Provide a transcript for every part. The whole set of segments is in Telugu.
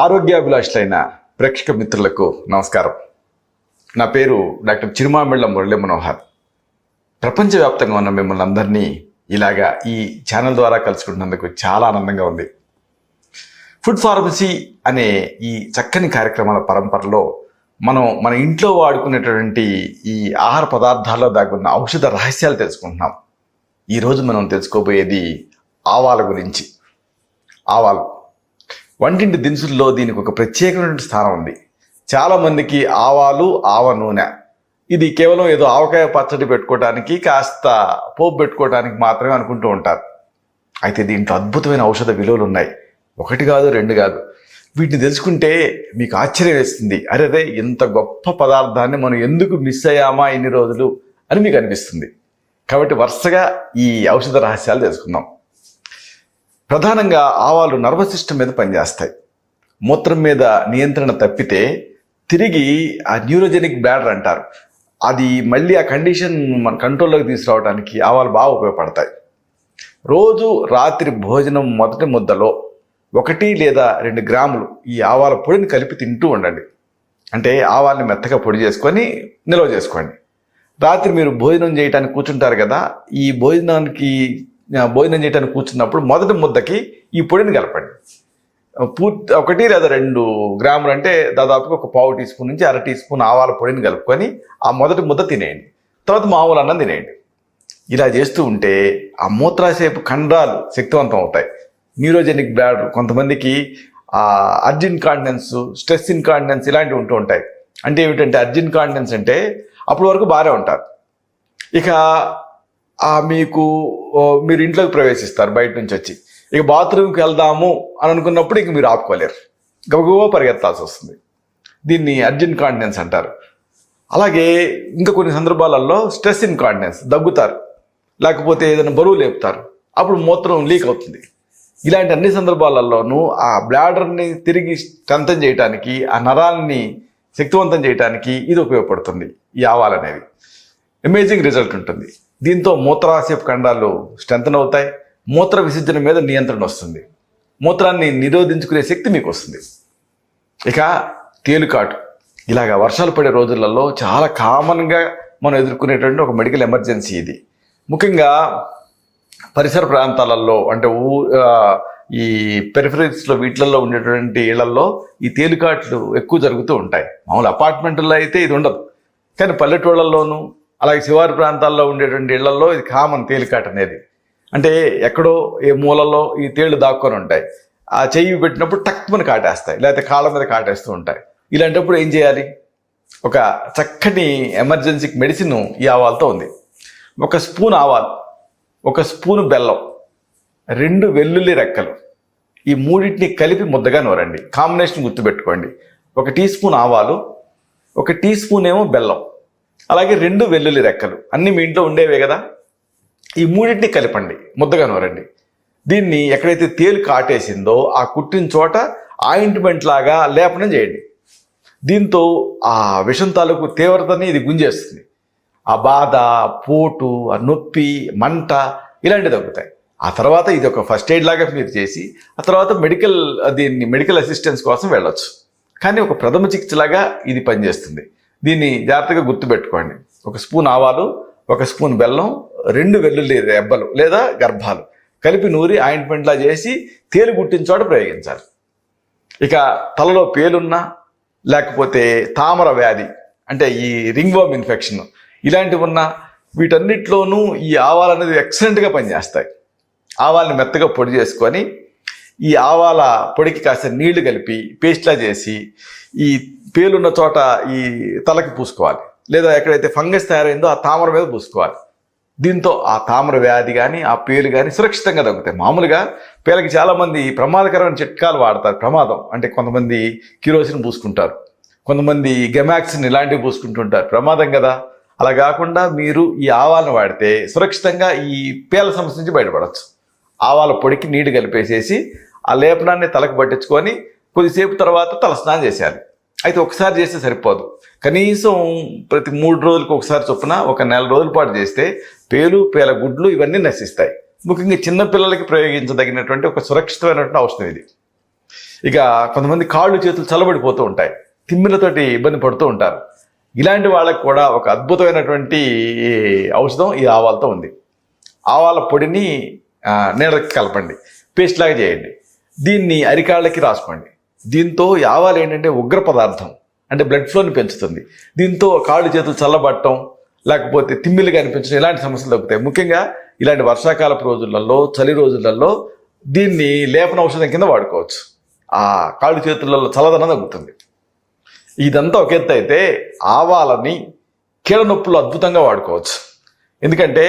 ఆరోగ్యాభిలాషులైన ప్రేక్షక మిత్రులకు నమస్కారం. నా పేరు డాక్టర్ చిరుమామిళ్ళ మురళీ మనోహర్. ప్రపంచవ్యాప్తంగా ఉన్న మిమ్మల్ని అందరినీ ఇలాగా ఈ ఛానల్ ద్వారా కలుసుకుంటున్నందుకు చాలా ఆనందంగా ఉంది. ఫుడ్ ఫార్మసీ అనే ఈ చక్కని కార్యక్రమాల పరంపరలో మనం మన ఇంట్లో వాడుకునేటువంటి ఈ ఆహార పదార్థాల్లో దాగున్న ఔషధ రహస్యాలు తెలుసుకుంటున్నాం. ఈరోజు మనం తెలుసుకోబోయేది ఆవాల గురించి. ఆవాలు వంటింటి దినుసుల్లో దీనికి ఒక ప్రత్యేకమైన స్థానం ఉంది. చాలామందికి ఆవాలు, ఆవ నూనె ఇది కేవలం ఏదో ఆవకాయ పచ్చడి పెట్టుకోవడానికి, కాస్త పోపు పెట్టుకోవడానికి మాత్రమే అనుకుంటూ ఉంటారు. అయితే దీంట్లో అద్భుతమైన ఔషధ విలువలు ఉన్నాయి. ఒకటి కాదు, రెండు కాదు. వీటిని తెలుసుకుంటే మీకు ఆశ్చర్యం వేస్తుంది. అరే ఇంత గొప్ప పదార్థాన్ని మనం ఎందుకు మిస్ అయ్యామా ఇన్ని రోజులు అని మీకు అనిపిస్తుంది. కాబట్టి వరుసగా ఈ ఔషధ రహస్యాలు తెలుసుకుందాం. ప్రధానంగా ఆవాలు నర్వస్ సిస్టమ్ మీద పనిచేస్తాయి. మూత్రం మీద నియంత్రణ తప్పితే తిరిగి ఆ న్యూరోజెనిక్ బ్లాడర్ అంటారు, అది మళ్ళీ ఆ కండిషన్ మన కంట్రోల్లోకి తీసుకురావడానికి ఆవాలు బాగా ఉపయోగపడతాయి. రోజు రాత్రి భోజనం మొదటి ముద్దలో 1 లేదా 2 గ్రాములు ఈ ఆవాల పొడిని కలిపి తింటూ ఉండండి. అంటే ఆవాల్ని మెత్తగా పొడి చేసుకొని నిల్వ చేసుకోండి. రాత్రి మీరు భోజనం చేయడానికి కూర్చుంటారు కదా, ఈ భోజనం చేయడానికి కూర్చున్నప్పుడు మొదటి ముద్దకి ఈ పొడిని కలపండి. 1 లేదా 2 గ్రాములు అంటే దాదాపుగా ఒక 1/2 టీ స్పూన్ నుంచి 1/2 టీ స్పూన్ ఆవాల పొడిని కలుపుకొని ఆ మొదటి ముద్ద తినేయండి. తర్వాత మామూలు అన్నం తినేయండి. ఇలా చేస్తూ ఉంటే ఆ మూత్రాశయపు కండరాలు శక్తివంతం అవుతాయి. న్యూరోజెనిక్ బ్లాడర్, కొంతమందికి అర్జిన్ కాంటినెన్స్, స్ట్రెస్ ఇన్కాంటినెన్స్ ఇలాంటివి ఉంటూ ఉంటాయి. అంటే ఏమిటంటే అర్జిన్ కాంటినెన్స్ అంటే అప్పటి వరకు బాగానే ఉంటారు, ఇక మీరు ఇంట్లోకి ప్రవేశిస్తారు బయట నుంచి వచ్చి, ఇక బాత్రూమ్కి వెళ్దాము అని అనుకున్నప్పుడు ఇక మీరు ఆపుకోలేరు, గబగబా పరిగెత్తాల్సి వస్తుంది. దీన్ని అర్జిన్ కాంటినెన్స్ అంటారు. అలాగే ఇంకా కొన్ని సందర్భాలలో స్ట్రెస్ ఇన్కాంటినెన్స్, దగ్గుతారు లేకపోతే ఏదైనా బరువు లేపుతారు, అప్పుడు మూత్రం లీక్ అవుతుంది. ఇలాంటి అన్ని సందర్భాలలోనూ ఆ బ్లాడర్ని తిరిగి స్ట్రెంథన్ చేయడానికి, ఆ నరాన్ని శక్తివంతం చేయడానికి ఇది ఉపయోగపడుతుంది. ఈ ఆవాలు అనేవి అమేజింగ్ రిజల్ట్ ఉంటుంది. దీంతో మూత్రాశయపు కండాలు స్ట్రెంథన్ అవుతాయి. మూత్ర విసర్జన మీద నియంత్రణ వస్తుంది. మూత్రాన్ని నిరోధించుకునే శక్తి మీకు వస్తుంది. ఇక తేలుకాటు, ఇలాగ వర్షాలు పడే రోజులలో చాలా కామన్గా మనం ఎదుర్కొనేటువంటి ఒక మెడికల్ ఎమర్జెన్సీ ఇది. ముఖ్యంగా పరిసర ప్రాంతాలలో, అంటే ఈ పెరిఫరీస్లో వీటిలలో ఉండేటువంటి ఇళ్లలో ఈ తేలికాట్లు ఎక్కువ జరుగుతూ ఉంటాయి. మామూలు అపార్ట్మెంట్లో అయితే ఇది ఉండదు, కానీ పల్లెటూళ్ళల్లోనూ అలాగే శివారు ప్రాంతాల్లో ఉండేటువంటి ఇళ్లలో ఇది కామన్. తేలికాటు అనేది అంటే ఎక్కడో ఏ మూలలో ఈ తేళ్లు దాక్కొని ఉంటాయి. ఆ చెయ్యి పెట్టినప్పుడు టక్కుమని కాటేస్తాయి, లేకపోతే కాళ్ళ మీద కాటేస్తూ ఉంటాయి. ఇలాంటప్పుడు ఏం చేయాలి? ఒక చక్కని ఎమర్జెన్సీకి మెడిసిన్ ఈ ఆవాలతో ఉంది. 1 స్పూన్ ఆవాలు, 1 స్పూను బెల్లం, 2 వెల్లుల్లి రెక్కలు, ఈ మూడింటిని కలిపి ముద్దగా నూరండి. కాంబినేషన్ గుర్తుపెట్టుకోండి. 1 టీ స్పూన్ ఆవాలు, 1 టీ స్పూన్ ఏమో బెల్లం, అలాగే 2 వెల్లుల్లి రెక్కలు, అన్నీ మీ ఇంట్లో ఉండేవే కదా. ఈ మూడింటిని కలిపండి, ముద్దగా నూరండి. దీన్ని ఎక్కడైతే తేలు కాటేసిందో ఆ కుట్టిన చోట ఆయింట్మెంట్ లాగా లేపనం చేయండి. దీంతో ఆ విషం తాలూకు తీవ్రతని ఇది గుంజేస్తుంది. ఆ బాధ, పోటు, ఆ నొప్పి, మంట ఇలాంటివి తగ్గుతాయి. ఆ తర్వాత ఇది ఒక ఫస్ట్ ఎయిడ్ లాగా మీరు చేసి ఆ తర్వాత మెడికల్ అసిస్టెన్స్ కోసం వెళ్ళొచ్చు. కానీ ఒక ప్రథమ చికిత్సలాగా ఇది పనిచేస్తుంది. దీన్ని జాగ్రత్తగా గుర్తుపెట్టుకోండి. 1 స్పూన్ ఆవాలు, 1 స్పూన్ బెల్లం, 2 వెల్లుల్లి రెబ్బలు లేదా గర్భాలు కలిపి నూరి ఆయింట్మెంట్లా చేసి తేలు గుట్టిన చోట ప్రయోగించాలి. ఇక తలలో పేలున్నా, లేకపోతే తామర వ్యాధి అంటే ఈ రింగ్ వర్మ్ ఇన్ఫెక్షన్ ఇలాంటివి ఉన్నా, వీటన్నిటిలోనూ ఈ ఆవాలు అనేది ఎక్సలెంట్గా పనిచేస్తాయి. ఆవాల్ని మెత్తగా పొడి చేసుకొని ఈ ఆవాల పొడికి కాస్త నీళ్లు కలిపి పేస్ట్లా చేసి ఈ పేలున్న చోట ఈ తలకి పూసుకోవాలి, లేదా ఎక్కడైతే ఫంగస్ తయారైందో ఆ తామర మీద పూసుకోవాలి. దీంతో ఆ తామర వ్యాధి కానీ ఆ పేలు కానీ సురక్షితంగా తగ్గుతాయి. మామూలుగా పేలకి చాలామంది ప్రమాదకరమైన చిట్కాలు వాడతారు. ప్రమాదం అంటే కొంతమంది కిరోసిన్ పూసుకుంటారు, కొంతమంది గెమాక్సిన్ ఇలాంటివి పూసుకుంటుంటారు. ప్రమాదం కదా. అలా కాకుండా మీరు ఈ ఆవాలను వాడితే సురక్షితంగా ఈ పేల సమస్య నుంచి బయటపడవచ్చు. ఆవాల పొడికి నీళ్లు కలిపేసేసి ఆ లేపనాన్ని తలకు పట్టించుకొని కొద్దిసేపు తర్వాత తలస్నానం చేసేయాలి. అయితే ఒకసారి చేస్తే సరిపోదు, కనీసం ప్రతి 3 రోజులకు ఒకసారి చొప్పున 1 నెల రోజుల పాటు చేస్తే పేలు, పేల గుడ్లు ఇవన్నీ నశిస్తాయి. ముఖ్యంగా చిన్నపిల్లలకి ప్రయోగించదగినటువంటి ఒక సురక్షితమైనటువంటి ఔషధం ఇది. ఇక కొంతమంది కాళ్ళు చేతులు చల్లబడిపోతూ ఉంటాయి, తిమ్మిలతోటి ఇబ్బంది పడుతూ ఉంటారు. ఇలాంటి వాళ్ళకి కూడా ఒక అద్భుతమైనటువంటి ఔషధం ఈ ఆవాలతో ఉంది. ఆవాల పొడిని నీళ్ళకి కలపండి, పేస్ట్ లాగా చేయండి, దీన్ని అరికాళ్ళకి రాసుకోండి. దీంతో ఈ ఆవాలు ఏంటంటే ఉగ్ర పదార్థం, అంటే బ్లడ్ ఫ్లోని పెంచుతుంది. దీంతో కాళ్ళు చేతులు చల్లబడటం, లేకపోతే తిమ్మిలు కనిపించడం, ఇలాంటి సమస్యలు తగ్గుతాయి. ముఖ్యంగా ఇలాంటి వర్షాకాలపు రోజులలో, చలి రోజులలో దీన్ని లేపన ఔషధం కింద వాడుకోవచ్చు. ఆ కాళ్ళు చేతులలో చల్లదనం తగ్గుతుంది. ఇదంతా ఒక ఎత్తు అయితే, ఆవాలని కీళ్ళ నొప్పులు అద్భుతంగా వాడుకోవచ్చు. ఎందుకంటే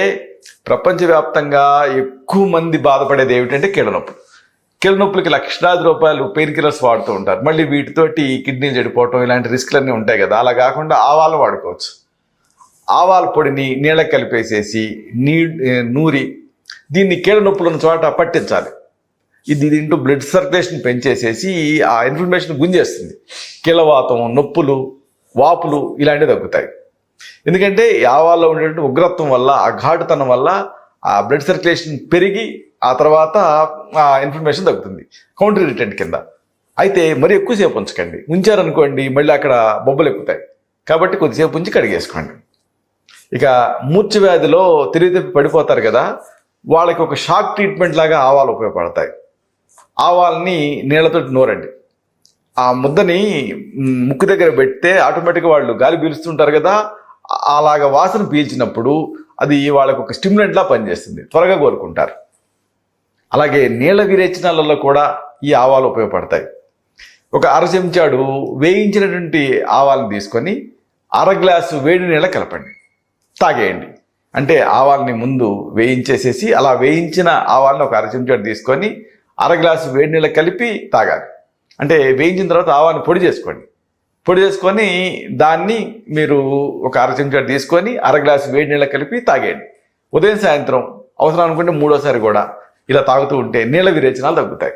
ప్రపంచవ్యాప్తంగా ఎక్కువ మంది బాధపడేది ఏమిటంటే కీళ్ళ నొప్పులు. కీళ్ళ నొప్పులకి లక్షలాది రూపాయలు పెయిన్ కిల్లర్స్ వాడుతూ ఉంటారు. మళ్ళీ వీటితోటి కిడ్నీలు చెడిపోవటం, ఇలాంటి రిస్క్లన్నీ ఉంటాయి కదా. అలా కాకుండా ఆవాలు వాడుకోవచ్చు. ఆవాల పొడిని నీళ్ళకి కలిపేసేసి నూరి దీన్ని కీళ్ళ నొప్పులు ఉన్న చోట పట్టించాలి. ఇది దీంట్లో బ్లడ్ సర్క్యులేషన్ పెంచేసేసి ఆ ఇన్ఫ్లమేషన్ గుంజేస్తుంది. కీళ్ళవాతం, నొప్పులు, వాపులు ఇలాంటివి తగ్గుతాయి. ఎందుకంటే ఆవాల్లో ఉండేటువంటి ఉగ్రత్వం వల్ల, ఆ ఘాటుతనం వల్ల ఆ బ్లడ్ సర్క్యులేషన్ పెరిగి ఆ తర్వాత ఆ ఇన్ఫ్లమేషన్ తగ్గుతుంది, కౌంటర్ ఇరిటెంట్ కింద. అయితే మరి ఎక్కువసేపు ఉంచకండి, ఉంచారనుకోండి మళ్ళీ అక్కడ బొబ్బలు ఎక్కుతాయి. కాబట్టి కొద్దిసేపు ఉంచి కడిగేసుకోండి. ఇక మూర్ఛ వ్యాధిలో తిరిగి పడిపోతారు కదా, వాళ్ళకి ఒక షాక్ ట్రీట్మెంట్ లాగా ఆవాలు ఉపయోగపడతాయి. ఆవాల్ని నీళ్ళతో నూరండి. ఆ ముద్దని ముక్కు దగ్గర పెడితే ఆటోమేటిక్గా వాళ్ళు గాలి పీలుస్తుంటారు కదా, అలాగ వాసన పీల్చినప్పుడు అది వాళ్ళకు ఒక స్టిమ్యులెంట్లా పనిచేస్తుంది, త్వరగా కోలుకుంటారు. అలాగే నీళ్ళ విరేచనాలలో కూడా ఈ ఆవాలు ఉపయోగపడతాయి. ఒక అర చెంచాడు వేయించినటువంటి ఆవాలను తీసుకొని అర గ్లాసు వేడి నీళ్ళ కలపండి, తాగేయండి. అంటే ఆవాల్ని ముందు వేయించేసేసి, అలా వేయించిన ఆవాలను ఒక అర చెంచాడు తీసుకొని అర గ్లాసు వేడి నీళ్ళ కలిపి తాగాలి. అంటే వేయించిన తర్వాత ఆవాన్ని పొడి చేసుకోండి. పొడి చేసుకొని దాన్ని మీరు ఒక అర చెంచాడు తీసుకొని అర గ్లాసు వేడి నీళ్ళ కలిపి తాగేయండి. ఉదయం సాయంత్రం అవసరం అనుకుంటే మూడోసారి కూడా ఇలా తాగుతూ ఉంటే నీళ్ళ విరేచనాలు తగ్గుతాయి.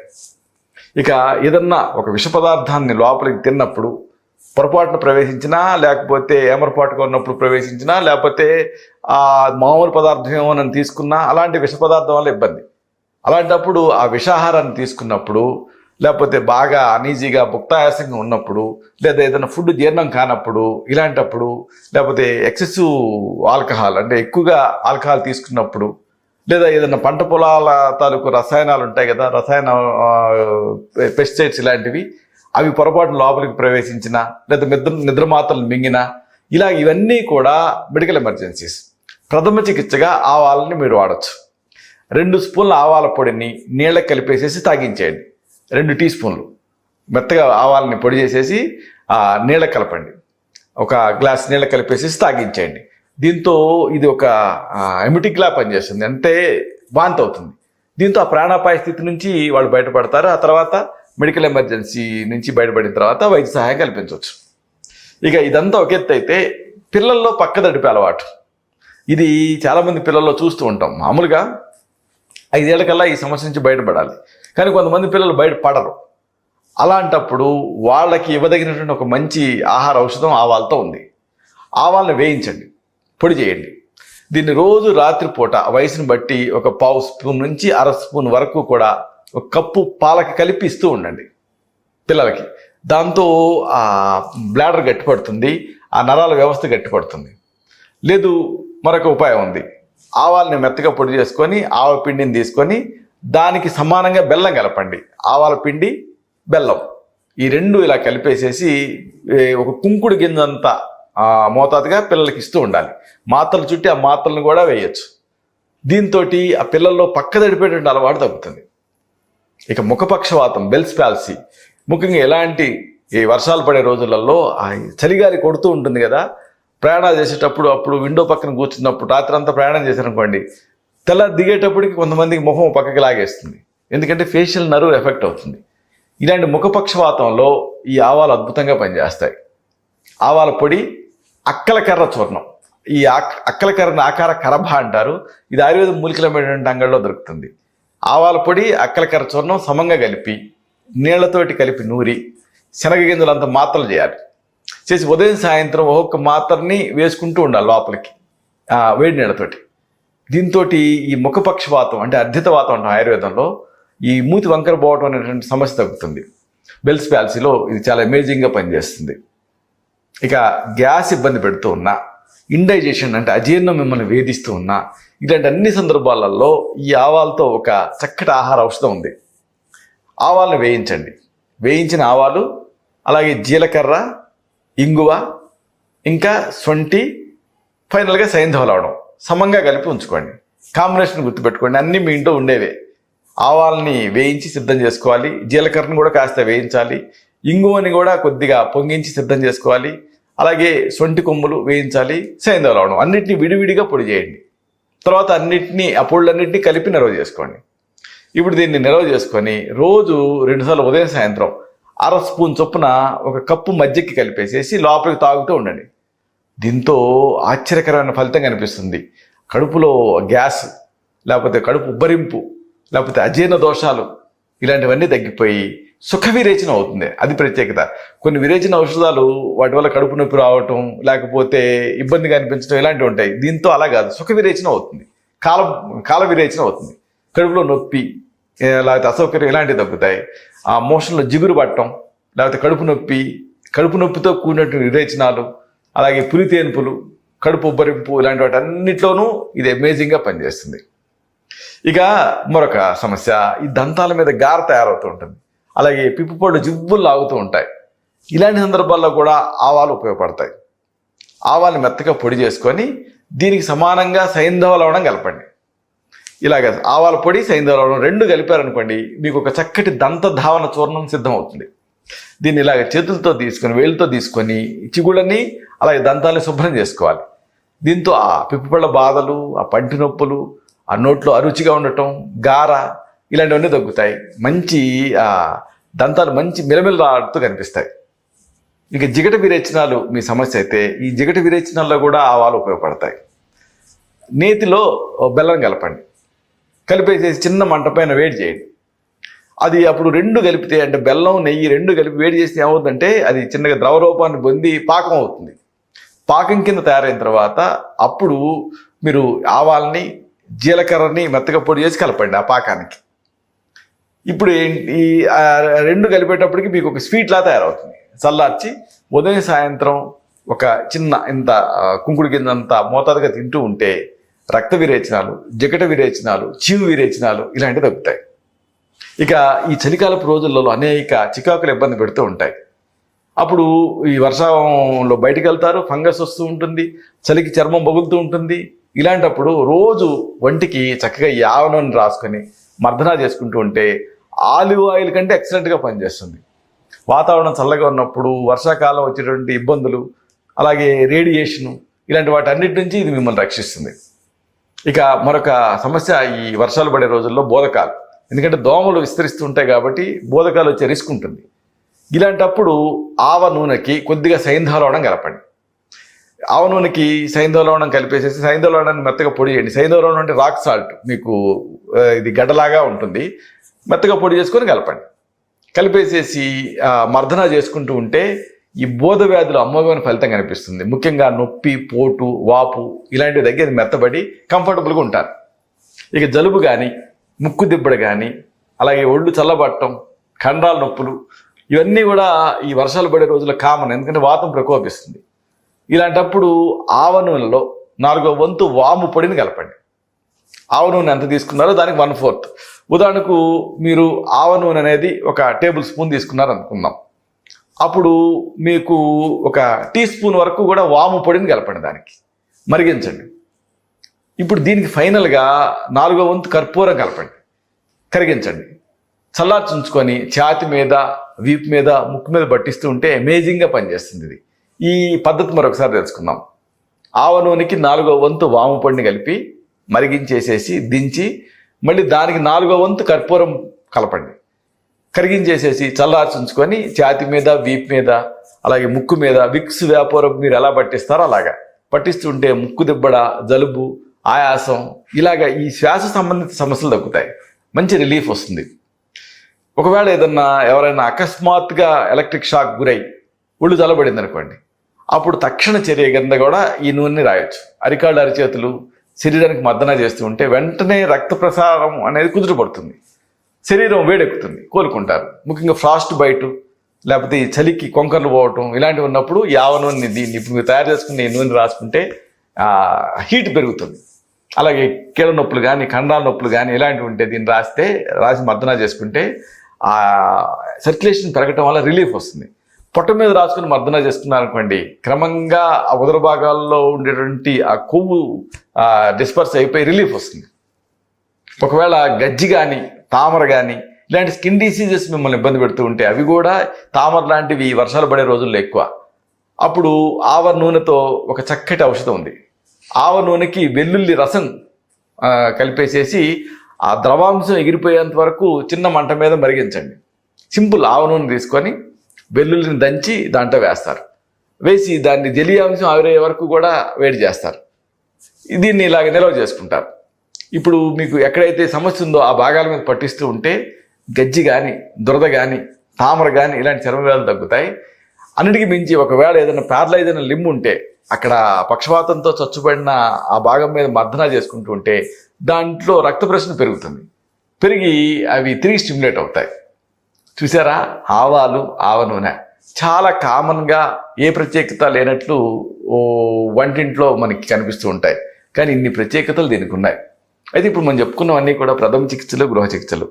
ఇక ఏదన్నా ఒక విష పదార్థాన్ని లోపలికి తిన్నప్పుడు పొరపాటున ప్రవేశించినా, లేకపోతే ఏమరపాటుగా ఉన్నప్పుడు ప్రవేశించినా, లేకపోతే మామూలు పదార్థం ఏమో నన్ను తీసుకున్నా, అలాంటి విష పదార్థం వల్ల ఇబ్బంది. అలాంటప్పుడు ఆ విషాహారాన్ని తీసుకున్నప్పుడు, లేకపోతే బాగా అనీజీగా భుక్తాయాసంగా ఉన్నప్పుడు, లేదా ఏదైనా ఫుడ్ జీర్ణం కానప్పుడు, ఇలాంటప్పుడు, లేకపోతే ఎక్సెసివ్ ఆల్కహాల్ అంటే ఎక్కువగా ఆల్కహాల్ తీసుకున్నప్పుడు, లేదా ఏదైనా పంట పొలాల తాలూకు రసాయనాలు ఉంటాయి కదా, రసాయన పెస్టిసైడ్స్ ఇలాంటివి, అవి పొరపాటున లోపలికి ప్రవేశించినా, లేదా నిద్ర మాత్రలు మింగినా, ఇవన్నీ కూడా మెడికల్ ఎమర్జెన్సీస్. ప్రథమ చికిత్సగా ఆవాలని మీరు వాడచ్చు. 2 స్పూన్ల ఆవాల పొడిని నీళ్ళకి కలిపేసేసి తాగించేయండి. 2 టీ స్పూన్లు మెత్తగా ఆవాలని పొడి చేసేసి నీళ్ళకి కలపండి. ఒక గ్లాస్ నీళ్ళకి కలిపేసేసి తాగించేయండి. దీంతో ఇది ఒక ఎమిటిక్లా పనిచేస్తుంది, అంటే వాంతి అవుతుంది. దీంతో ఆ ప్రాణాపాయ స్థితి నుంచి వాళ్ళు బయటపడతారు. ఆ తర్వాత మెడికల్ ఎమర్జెన్సీ నుంచి బయటపడిన తర్వాత వైద్య సహాయం కల్పించవచ్చు. ఇక ఇదంతా ఒక ఎత్తు అయితే, పిల్లల్లో పక్కదడిపే అలవాటు. ఇది చాలామంది పిల్లల్లో చూస్తూ ఉంటాం. మామూలుగా 5 ఏళ్లకల్లా ఈ సమస్య నుంచి బయటపడాలి, కానీ కొంతమంది పిల్లలు బయటపడరు. అలాంటప్పుడు వాళ్ళకి ఇవ్వదగినటువంటి ఒక మంచి ఆహార ఔషధం ఆవాలతో ఉంది. ఆవాలను వేయించండి, పొడి చేయండి. దీన్ని రోజు రాత్రిపూట వయసును బట్టి ఒక 1/2 స్పూన్ నుంచి అర స్పూన్ వరకు కూడా ఒక కప్పు పాలకి కలిపి ఇస్తూ ఉండండి పిల్లలకి. దాంతో ఆ బ్లాడర్ గట్టిపడుతుంది, ఆ నరాల వ్యవస్థ గట్టిపడుతుంది. లేదు, మరొక ఉపాయం ఉంది. ఆవాలని మెత్తగా పొడి చేసుకొని ఆవ పిండిని తీసుకొని దానికి సమానంగా బెల్లం కలపండి. ఆవాల పిండి, బెల్లం ఈ 2 ఇలా కలిపేసేసి ఒక కుంకుడు గింజంతా మోతాదుగా పిల్లలకి ఇస్తూ ఉండాలి. మాత్రలు చుట్టి ఆ మాత్రలను కూడా వేయచ్చు. దీంతో ఆ పిల్లల్లో పక్కదడిపేటువంటి అలవాటు తగ్గుతుంది. ఇక ముఖపక్షవాతం, బెల్స్ పాల్సీ, ముఖ్యంగా ఎలాంటి ఈ వర్షాలు పడే రోజులలో చలిగాలి కొడుతూ ఉంటుంది కదా, ప్రయాణాలు చేసేటప్పుడు అప్పుడు విండో పక్కన కూర్చున్నప్పుడు రాత్రి అంతా ప్రయాణం చేశారనుకోండి, తెల్ల దిగేటప్పటికి కొంతమందికి ముఖం పక్కకి లాగేస్తుంది. ఎందుకంటే ఫేషియల్ నర్వ్ ఎఫెక్ట్ అవుతుంది. ఇలాంటి ముఖపక్షవాతంలో ఈ ఆవాలు అద్భుతంగా పనిచేస్తాయి. ఆవాల పొడి, అక్కలకర్ర చూర్ణం. ఈ అక్కలకర్రను ఆకార కరభ అంటారు. ఇది ఆయుర్వేద మూలికలమైనటువంటి అంగళ్ళలో దొరుకుతుంది. ఆవాల పొడి, అక్కలకర్ర చూర్ణం సమంగా కలిపి నీళ్లతోటి కలిపి నూరి శనగ గింజలంతా మాత్రలు చేయాలి. చేసి ఉదయం సాయంత్రం ఒక్కొక్క మాత్రని వేసుకుంటూ ఉండాలి లోపలికి వేడి నీళ్ళతోటి. దీంతో ఈ ముఖపక్షవాతం అంటే అర్ధితవాతం అంటాం ఆయుర్వేదంలో, ఈ మూతి వంకర పోవటం అనేటువంటి సమస్య తగ్గుతుంది. బెల్స్ పాలసీలో ఇది చాలా అమేజింగ్గా పనిచేస్తుంది. ఇక గ్యాస్ ఇబ్బంది పెడుతూ ఉన్నా, ఇండైజెషన్ అంటే అజీర్ణం మిమ్మల్ని వేధిస్తూ ఉన్నా, ఇలాంటి అన్ని సందర్భాలలో ఈ ఆవాలతో ఒక చక్కటి ఆహార ఔషధం ఉంది. ఆవాలను వేయించండి. వేయించిన ఆవాలు, అలాగే జీలకర్ర, ఇంగువ, ఇంకా శొంఠి, ఫైనల్గా సైంధవ లవణం సమంగా కలిపి ఉంచుకోండి. కాంబినేషన్ గుర్తుపెట్టుకోండి, అన్నీ మీ ఇంట్లో ఉండేవే. ఆవాలని వేయించి సిద్ధం చేసుకోవాలి, జీలకర్రను కూడా కాస్త వేయించాలి, ఇంగువని కూడా కొద్దిగా పొంగించి సిద్ధం చేసుకోవాలి, అలాగే శొంఠి కొమ్ములు వేయించాలి, సైంధవ లవణం అన్నింటినీ విడివిడిగా పొడి చేయండి. తర్వాత ఆ పొడులన్నింటినీ కలిపి నిల్వ చేసుకోండి. ఇప్పుడు దీన్ని నిల్వ చేసుకొని రోజు 2 సార్లు ఉదయం సాయంత్రం 1/2 స్పూన్ చొప్పున 1 కప్పు మజ్జిగకి కలిపేసేసి లోపలికి తాగుతూ ఉండండి. దీంతో ఆశ్చర్యకరమైన ఫలితం కనిపిస్తుంది. కడుపులో గ్యాస్, లేకపోతే కడుపు ఉబ్బరింపు, లేకపోతే అజీర్ణ దోషాలు ఇలాంటివన్నీ తగ్గిపోయి సుఖ విరేచనం అవుతుంది. అది ప్రత్యేకత. కొన్ని విరేచన ఔషధాలు వాటి వల్ల కడుపు నొప్పి రావటం, లేకపోతే ఇబ్బందిగా అనిపించడం ఇలాంటివి ఉంటాయి. దీంతో అలా కాదు, సుఖ విరేచనం అవుతుంది, కాల విరేచనం అవుతుంది. కడుపులో నొప్పి, లేకపోతే అసౌకర్యం ఇలాంటివి తగ్గుతాయి. ఆ మోషన్లో జిగురు పట్టడం, లేకపోతే కడుపు నొప్పితో కూడినటువంటి విరేచనాలు, అలాగే పులితేన్పులు, కడుపు ఉబ్బరింపు ఇలాంటి వాటి అన్నిట్లోనూ ఇది అమేజింగ్గా పనిచేస్తుంది. ఇక మరొక సమస్య, ఈ దంతాల మీద గార తయారవుతూ ఉంటుంది, అలాగే పిప్పుపళ్ళు జివ్వులు లాగుతూ ఉంటాయి. ఇలాంటి సందర్భాల్లో కూడా ఆవాలు ఉపయోగపడతాయి. ఆవాలను మెత్తగా పొడి చేసుకొని దీనికి సమానంగా సైంధవ లవణం కలపండి. ఇలాగ ఆవాల పొడి, సైంధవ లవణం 2 కలిపారనుకోండి, మీకు ఒక చక్కటి దంత ధావన చూర్ణం సిద్ధం అవుతుంది. దీన్ని ఇలాగ చేతులతో తీసుకొని, వేళ్ళతో తీసుకొని చిగుళ్ళని అలాగే దంతాలని శుభ్రం చేసుకోవాలి. దీంతో ఆ పిప్పుపళ్ళ బాధలు, ఆ పంటి నొప్పులు, ఆ నోట్లో అరుచిగా ఉండటం, గార ఇలాంటివన్నీ తగ్గుతాయి. మంచి దంతాలు మంచి మిలమిలలాడుతూ కనిపిస్తాయి. ఇక జిగట విరేచనాలు మీ సమస్య అయితే ఈ జిగట విరేచనాల్లో కూడా ఆవాలు ఉపయోగపడతాయి. నేతిలో బెల్లం కలపండి, కలిపేసేసి చిన్న మంట పైన వేడి చేయండి. అది అప్పుడు 2 కలిపితే, అంటే బెల్లం నెయ్యి 2 కలిపి వేడి చేస్తే ఏమవుతుందంటే అది చిన్నగా ద్రవ రూపాన్ని పొంది పాకం అవుతుంది. పాకం కింద తయారైన తర్వాత అప్పుడు మీరు ఆవాల్ని, జీలకర్రని మెత్తగా పొడి చేసి కలపండి ఆ పాకానికి. ఇప్పుడు ఈ 2 కలిపేటప్పటికి మీకు ఒక స్వీట్లా తయారవుతుంది. చల్లార్చి ఉదయం సాయంత్రం ఒక చిన్న ఇంత కుంకుడు కిందంత మోతాదుగా తింటూ ఉంటే రక్త విరేచనాలు, జిగట విరేచనాలు, చీము విరేచనాలు ఇలాంటివి తగ్గుతాయి. ఇక ఈ చలికాలపు రోజులలో అనేక చికాకులు ఇబ్బంది పెడుతూ ఉంటాయి. అప్పుడు ఈ వర్షంలో బయటకు వెళ్తారు, ఫంగస్ వస్తూ ఉంటుంది, చలికి చర్మం పగులుతూ ఉంటుంది. ఇలాంటప్పుడు రోజు ఒంటికి చక్కగా ఈ ఆవ నూనె రాసుకొని మర్దనా చేసుకుంటూ ఉంటే ఆలివ్ ఆయిల్ కంటే ఎక్సలెంట్గా పనిచేస్తుంది. వాతావరణం చల్లగా ఉన్నప్పుడు, వర్షాకాలం వచ్చేటువంటి ఇబ్బందులు, అలాగే రేడియేషను ఇలాంటి వాటి అన్నిటి నుంచి ఇది మిమ్మల్ని రక్షిస్తుంది. ఇక మరొక సమస్య, ఈ వర్షాలు పడే రోజుల్లో బోధకాలు. ఎందుకంటే దోమలు విస్తరిస్తూ ఉంటాయి కాబట్టి బోధకాలు వచ్చే రిస్క్ ఉంటుంది. ఇలాంటప్పుడు ఆవ నూనెకి కొద్దిగా సైంధవ లవణం కలపండి. ఆవ నూనెకి సైంధవ లవణం కలిపేసేసి సైంధవ లవణాన్ని మెత్తగా పొడి చేయండి. సైంధవ లవణం అంటే రాక్ సాల్ట్, మీకు ఇది గడ్డలాగా ఉంటుంది. మెత్తగా పొడి చేసుకొని కలపండి. కలిపేసేసి మర్దన చేసుకుంటూ ఉంటే ఈ బోధ వ్యాధులు అమోఘమైన ఫలితం కనిపిస్తుంది. ముఖ్యంగా నొప్పి, పోటు, వాపు ఇలాంటివి దగ్గర మెత్తబడి కంఫర్టబుల్గా ఉంటారు. ఇక జలుబు కానీ, ముక్కు దిబ్బడ కానీ, అలాగే ఒళ్ళు చల్లబట్టడం, కండరాల నొప్పులు ఇవన్నీ కూడా ఈ వర్షాలు పడే రోజుల్లో కామన్. ఎందుకంటే వాతం ప్రకోపిస్తుంది. ఇలాంటప్పుడు ఆవ నూనెలో 4వ వంతు వాము పొడిని కలపండి. ఆవ నూనె ఎంత తీసుకున్నారో దానికి 1/4. ఉదాహరణకు మీరు ఆవ నూనె అనేది 1 టేబుల్ స్పూన్ తీసుకున్నారు అనుకుందాం. అప్పుడు మీకు 1 టీ స్పూన్ వరకు కూడా వాము పొడిని కలపండి, దానికి మరిగించండి. ఇప్పుడు దీనికి ఫైనల్గా 4వ వంతు కర్పూరం కలపండి, కరిగించండి. చల్లార్చుంచుకొని ఛాతి మీద, వీపు మీద, ముక్కు మీద పట్టిస్తూ ఉంటే అమేజింగ్గా పనిచేస్తుంది ఇది. ఈ పద్ధతి మరొకసారి తెలుసుకుందాం. ఆవ నూనెకి 4వ వంతు వాము పొడిని కలిపి మరిగించేసేసి దించి మళ్ళీ దానికి 4వ వంతు కర్పూరం కలపండి, కరిగించేసేసి చల్లార్చుంచుకొని ఛాతి మీద, వీపు మీద, అలాగే ముక్కు మీద విక్స్ వ్యాపారం మీరు ఎలా పట్టిస్తారో అలాగా పట్టిస్తుంటే ముక్కు దిబ్బడ, జలుబు, ఆయాసం ఇలాగ ఈ శ్వాస సంబంధిత సమస్యలు తగ్గుతాయి. మంచి రిలీఫ్ వస్తుంది. ఒకవేళ ఎవరైనా అకస్మాత్తుగా ఎలక్ట్రిక్ షాక్ గురై ఒళ్ళు చల్లబడింది అనుకోండి, అప్పుడు తక్షణ చర్య కింద కూడా ఈ నూనెని రాయొచ్చు. అరికాళ్ళు, అరిచేతులు శరీరానికి మర్దన చేస్తూ ఉంటే వెంటనే రక్త ప్రసారం అనేది కుదుటపడుతుంది. శరీరం వేడెక్కుతుంది, కోలుకుంటారు. ముఖ్యంగా ఫ్రాస్ట్ బైట్ లేకపోతే ఈ చలికి కొంకర్లు పోవటం ఇలాంటివి ఉన్నప్పుడు ఈ ఆవ నూనె, దీన్ని ఇప్పుడు మీరు తయారు చేసుకుని ఈ నూనె రాసుకుంటే హీట్ పెరుగుతుంది. అలాగే కీళ్ళ నొప్పులు కానీ కండరాల నొప్పులు కానీ ఇలాంటివి ఉంటే దీన్ని రాసి మర్దన చేసుకుంటే ఆ సర్క్యులేషన్ పెరగటం వల్ల రిలీఫ్ వస్తుంది. పొట్ట మీద రాసుకుని మర్దన చేసుకున్నారనుకోండి, క్రమంగా ఆ ఉదర భాగాల్లో ఉండేటువంటి ఆ కొవ్వు డిస్పర్స్ అయిపోయి రిలీఫ్ వస్తుంది. ఒకవేళ గజ్జి కానీ తామర కానీ ఇలాంటి స్కిన్ డిసీజెస్ మిమ్మల్ని ఇబ్బంది పెడుతూ ఉంటే, అవి కూడా తామర లాంటివి వర్షాలు పడే రోజుల్లో ఎక్కువ, అప్పుడు ఆవ నూనెతో ఒక చక్కటి ఔషధం ఉంది. ఆవ నూనెకి వెల్లుల్లి రసం కలిపేసేసి ఆ ద్రవాంశం ఎగిరిపోయేంత వరకు చిన్న మంట మీద మరిగించండి. సింపుల్. ఆవ నూనె తీసుకొని వెల్లుల్లిని దంచి దాంట్లో వేస్తారు. వేసి దాన్ని జలీయాంశం ఆవిరయ్యే వరకు కూడా వేడి చేస్తారు. దీన్ని ఇలాగ నిల్వ చేసుకుంటారు. ఇప్పుడు మీకు ఎక్కడైతే సమస్య ఉందో ఆ భాగాల మీద పట్టిస్తూ ఉంటే గజ్జి కానీ దురద కానీ తామర కానీ ఇలాంటి చర్మ వ్యాధులు తగ్గుతాయి. అన్నిటికీ మించి ఒకవేళ ఏదైనా ప్యారలైజ్ అయిన లింబ్ ఉంటే, అక్కడ పక్షవాతంతో చచ్చుబడిన ఆ భాగం మీద మర్దన చేసుకుంటూ ఉంటే దాంట్లో రక్త ప్రసరణ పెరుగుతుంది. పెరిగి అవి తిరిగి స్టిమ్యులేట్ అవుతాయి. చూసారా, ఆవాలు, ఆవ నూనె చాలా కామన్గా ఏ ప్రత్యేకత లేనట్లు వంటింట్లో మనకి కనిపిస్తూ ఉంటాయి. కానీ ఇన్ని ప్రత్యేకతలు దీనికి ఉన్నాయి. అయితే ఇప్పుడు మనం చెప్పుకున్నవన్నీ కూడా ప్రథమ చికిత్సలు, గృహ చికిత్సలు.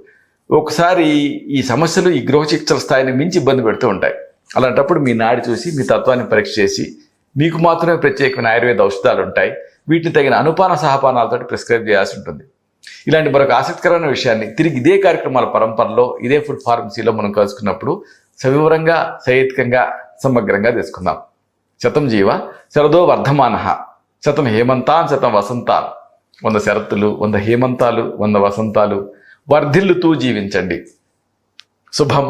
ఒకసారి ఈ సమస్యలు ఈ గృహ చికిత్సల స్థాయిని మించి ఇబ్బంది పెడుతూ ఉంటాయి. అలాంటప్పుడు మీ నాడి చూసి మీ తత్వాన్ని పరీక్ష చేసి మీకు మాత్రమే ప్రత్యేకమైన ఆయుర్వేద ఔషధాలు ఉంటాయి. వీటిని తగిన అనుపాన సహపానాలతో ప్రిస్క్రైబ్ చేయాల్సి ఉంటుంది. ఇలాంటి మరొక ఆసక్తికరమైన విషయాన్ని తిరిగి ఇదే కార్యక్రమాల పరంపరలో, ఇదే ఫుడ్ ఫార్మసీలో మనం కలుసుకున్నప్పుడు సవివరంగా, సహేతుకంగా, సమగ్రంగా తెలుసుకుందాం. శతం జీవ శరదో వర్ధమానః, శతం హేమంతాన్ శతం వసంతాన్. 100 శరత్తులు, 100 హేమంతాలు, 100 వసంతాలు వర్ధిల్లుతూ జీవించండి. శుభం.